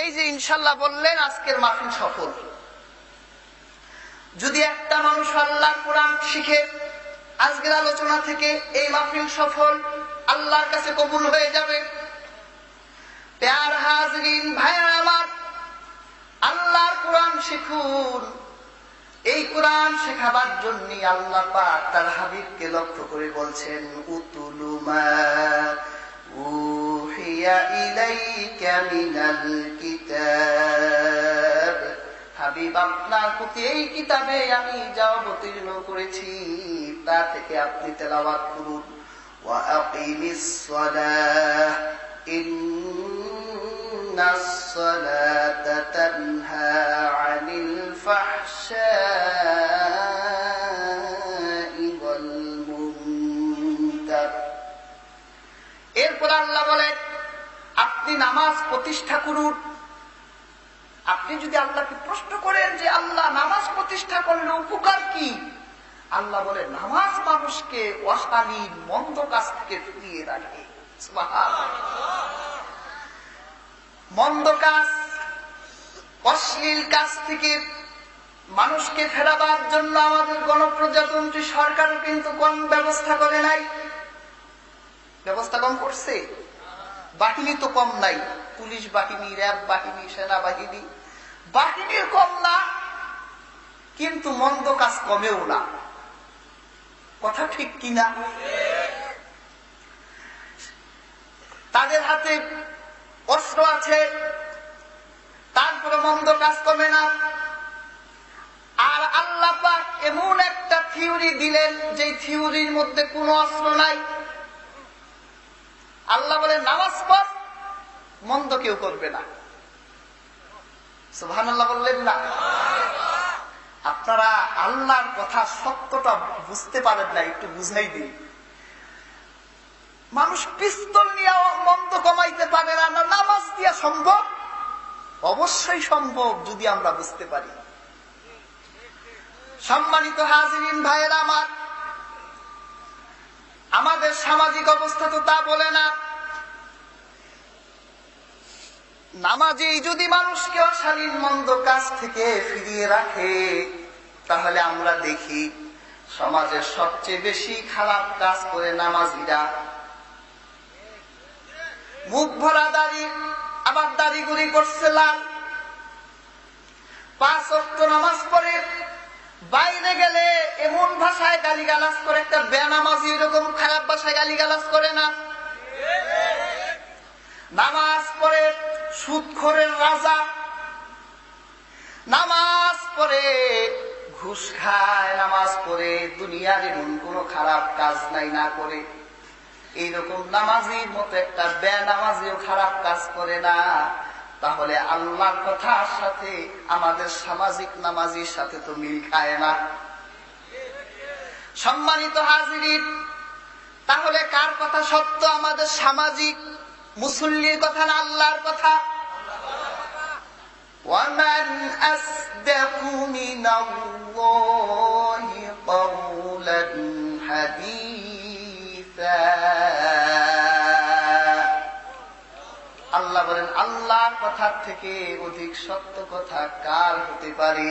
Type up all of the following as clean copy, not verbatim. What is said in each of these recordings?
এই যে ইনশাআল্লাহ বললেন আজকের মাহফিল সফল। যদি একটা মানুষ আল্লাহর কোরআন শিখে আজকের আলোচনা থেকে, এই মাহফিল সফল, আল্লাহর কাছে কবুল হয়ে যাবে। প্যার হাজরিন, ভাইরা আমার, আল্লাহর কোরআন শিখুন। এই কোরআন শেখাবার জন্য আল্লাহ পাক তার হাবিবকে লক্ষ্য করে বলছেন, উতুলু মা উহিয়া ইলাইকা মিনাল কিতাব। হাবিব, আপনার প্রতি এই কিতাবে আমি যা অবতীর্ণ করেছি তা থেকে আপনি তেলাওয়াত করুন। ওয়া আকিমিস সালাহ ইন্নাস সালাতা তানহা আনিল ফাহশাই ওয়াল মুনকার। এরপর আল্লাহ বলেন, আপনি নামাজ প্রতিষ্ঠা করুন। আপনি যদি আল্লাহকে প্রশ্ন করেন যে আল্লাহ, নামাজ প্রতিষ্ঠা করলে উপকার কি? আল্লাহ বলে, নামাজ মানুষকে অশালীন মন্দ কাজ থেকে ফিরিয়ে রাখে। সুবহানাল্লাহ। মন্দ কাজ, অশ্লীল কাজ থেকে মানুষকে ফেরাবার জন্য আমাদের গণপ্রজাতন্ত্রী সরকারও কিন্তু কোন ব্যবস্থা করে নাই। ব্যবস্থা কম করছে? বাহিনী তো কম নাই। পুলিশ বাহিনী, র্যাব বাহিনী, সেনাবাহিনী, বাহিনীর কম না, কিন্তু মন্দ কাজ কমেও না। কথা ঠিক কিনা? তাদের হাতে অস্ত্র আছে, তারপরে মন্দ কাজ কমে না। আর আল্লাহ পাক এমন একটা থিওরি দিলেন যে থিওরির মধ্যে কোনো অস্ত্র নাই। আল্লাহ বলে, নামাজ পড়, মন্দ কেউ করবে না। সুবহানাল্লাহ বললেন না? আপনারা আল্লাহর কথা সত্যটা বুঝতে পারেন না, একটু বুঝাই দিন। মানুষ পিস্তল নিয়ে মন্দ কমাইতে পারে না, নামাজ দিয়া সম্ভব? অবশ্যই সম্ভব, যদি আমরা বুঝতে পারি। সম্মানিত হাজিরিন, ভাইয়েরা আমার, আমাদের সামাজিক অবস্থা তো তা বলে না। নামাজই যদি মানুষকে অশালীন মন্দ কাজ থেকে ফিরিয়ে রাখে, তাহলে আমরা দেখি সমাজের সবচেয়ে বেশি খারাপ কাজ করে নামাজিরা। মুখ ভরা দাড়ি, আবার দাড়িগুড়ি করছে লাল, 5 ওয়াক্ত নামাজ পড়ে, বাইরে গেলে এমন ভাষায় গালিগালাজ করে, একটা বেনামাজি এরকম খারাপ ভাষায় গালিগালাজ করে না। নামাজ পড়ে সুদখোরের রাজা, নামাজ পড়ে ঘুষ খায়, নামাজ পড়ে দুনিয়ার এমন কোন খারাপ কাজ নাই না করে। এইরকম নামাজির মতো একটা বেনামাজিও খারাপ কাজ করে না। তাহলে আল্লাহর কথার সাথে আমাদের সামাজিক নামাজির সাথে তো মিল খায় না। সম্মানিত হাজিরিন, তাহলে কার কথা সত্য? আমাদের সামাজিক মুসল্লির কথা না আল্লাহর কথা? وَمَنْ أَصْدَقُ مِنَ اللَّهِ قَوْلًا حَدِيثًا। আল্লাহ বলেন, আল্লাহর কথার থেকে অধিক সত্য কথা কার হতে পারে?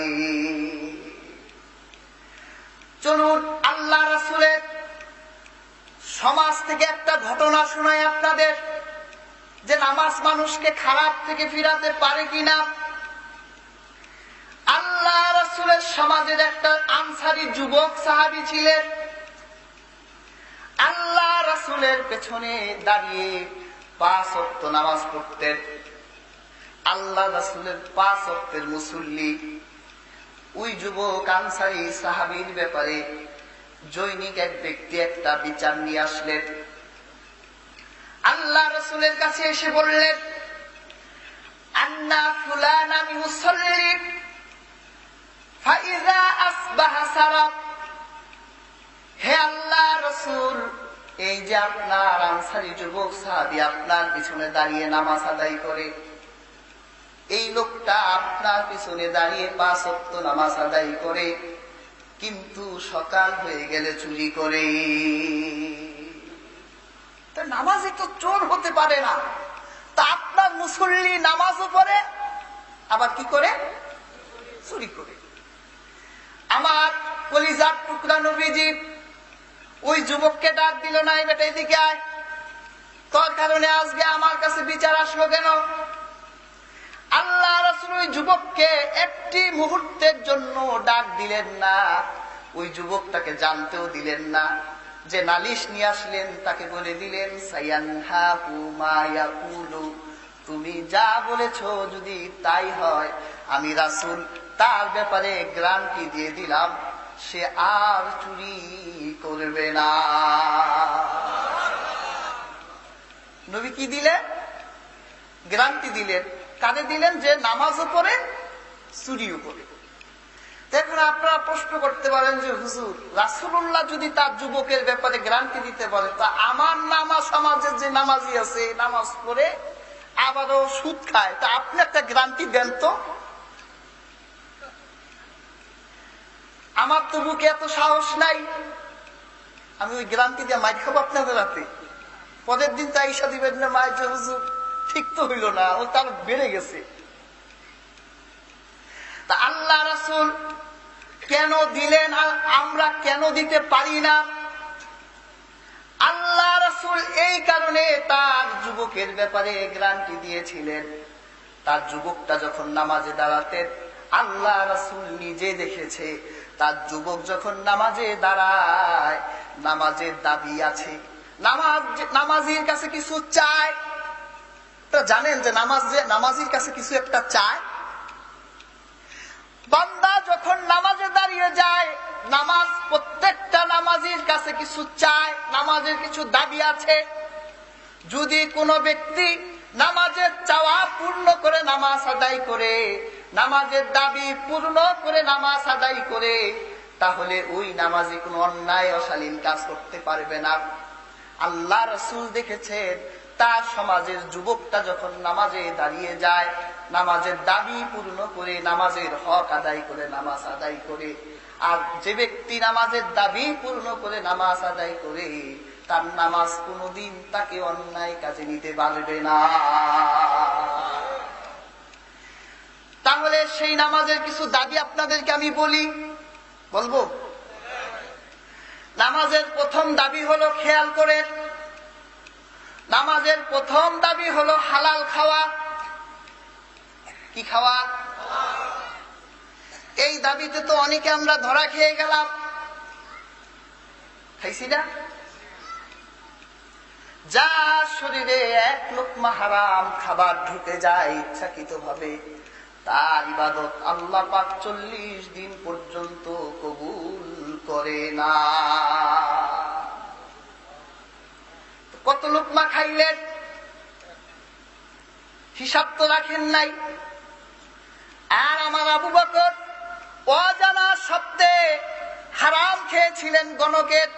চলুন আল্লাহ রাসূলের সমাজ থেকে একটা ঘটনা শোনাই আপনাদের, যে নামাজ মানুষকে খারাপ থেকে ফিরাতে পারে কিনা। আল্লাহ রাসূলের সমাজের একটা আনসারী যুবক সাহাবী ছিলেন। আল্লাহ রাসূলের পেছনে দাঁড়িয়ে 5 ওয়াক্ত নামাজ পড়তেন। আল্লাহ রাসূলের 5 ওয়াক্তের মুসল্লি। ওই যুবক আনসারী সাহাবীর ব্যাপারে জৈনিক এক ব্যক্তি একটা বিচার নিয়ে আসলেন। আল্লাহ রাসূলের কাছে এসে বললেন, আন্না ফুলানা ইউসাল্লি ফাইযা আসবাহা সারাক। হে আল্লাহ রাসূল, এই যে আপনার আনসারী যুবক সাহাবী আপনার পিছনে দাঁড়িয়ে নামাজ আদায় করে, এই লোকটা আপনার পিছনে দাঁড়িয়ে 5 ওয়াক্ত নামাজ আদায় করে, কিন্তু সকাল হয়ে গেলে চুরি করে। নামাজে তো চোর হতে পারে না, তা আপনার মুসল্লি নামাজও পড়ে আবার কি করে? চুরি করে। আমার কলিজার টুকরা নবীজি ওই যুবককে ডাক দিল, নাই বেটা এদিকে আয়, তোর কারণে আজকে আমার কাছে বিচার আসলো কেন? আল্লাহ রাসূল ওই যুবককে একটি মুহূর্তের জন্য ডাক দিলেন না, ওই যুবকটাকে জানতেও দিলেন না। যে নালিশ নিয়ে আসলেন তাকে বলে দিলেন, সায়ানহাহু মা ইয়াকুলু, তুমি যা বলেছো যদি তাই হয়, আমি রাসূল তার ব্যাপারে গ্যারান্টি দিয়ে দিলাম, সে আর চুরি করবে না। নবী কি দিলেন? গ্যারান্টি দিলেন। কাকে দিলেন? যে নামাজও পড়ে, চুরিও করে। দেখুন, আপনারা প্রশ্ন করতে পারেন যে হুজুর, রাসূলুল্লাহ যদি তার যুবকের ব্যাপারে গ্যারান্টি দিতে পারে, তা আমার নামাজ সমাজের যে নামাজি আছে নামাজ পড়ে আবারও সুদ খায়, তা আপনি একটা গ্যারান্টি দেন তো। আমার তো বুকে এত সাহস নাই, আমি ওই গ্যারান্টি দিয়ে মাইর খাবো আপনাদের রাতে। পরের দিন তাই ঈশা দিবেন না, মায়ের যে হুজুর ঠিক তো হইল না, ও তার বেড়ে গেছে। তা আল্লাহ রাসূল কেন দিলেন আর আমরা কেন দিতে পারি না? আল্লাহ রাসূল এই কারণে তার যুবকের ব্যাপারে গ্যারান্টি দিয়েছিলেন। তার যুবকটা যখন নামাজে দাঁড়াতেন, আল্লাহ রাসূল নিজে দেখেছে তার যুবক যখন নামাজে দাঁড়ায়, নামাজের দাবি আছে, নামাজির কাছে কিছু চায়। তো জানেন যে নামাজির কাছে কিছু একটা চায়। বান্দা যখন নামাজে দাঁড়িয়ে যায়, নামাজ প্রত্যেকটা নামাজির কাছে কিছু চায়, নামাজের কিছু দাবি আছে। যদি কোনো ব্যক্তি নামাজের চাওয়া পূর্ণ করে নামাজ আদায় করে, নামাজের দাবি পূর্ণ করে নামাজ আদায় করে, তাহলে ওই নামাজি কোনো অন্যায় অশালীন কাজ করতে পারবে না। আল্লাহ রাসূল দেখেছেন তার সমাজের যুবকটা যখন নামাজে দাঁড়িয়ে যায়, নামাজের দাবি পূর্ণ করে, নামাজের হক আদায় করে নামাজ আদায় করে, আর যে ব্যক্তি নামাজের দাবি পূর্ণ করে নামাজ আদায় করে, তার নামাজ কোনোদিন তাকে অন্যায় কাজে নিতে পারবে না। তাহলে সেই নামাজের কিছু দাবি আপনাদেরকে আমি বলবো। নামাজের প্রথম দাবি হলো, খেয়াল করে, নামাজের প্রথম দাবি হলো হালাল খাওয়া। কি খাওয়া? এই দাবিতে তো অনেকে আমরা ধরা খেয়ে গেলাম, খাইছি না? যা শরীরে এক লোকমা হারাম খাবার ঢুকে যায় ইচ্ছাকৃত ভাবে, তার ইবাদত আল্লাহ পাক 40 দিন পর্যন্ত কবুল করে না। কত লোকমা খাইলেন হিসাব তো রাখেন নাই। আর আমার আবু বকর অজানা সত্ত্বে হারাম খেয়েছিলেন গণকের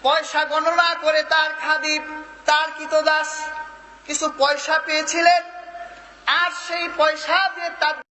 পয়সা গণনা করে, তার খাদিম, তার কৃতদাস কিছু পয়সা পেয়েছিলেন, আর সেই পয়সা দিয়ে তার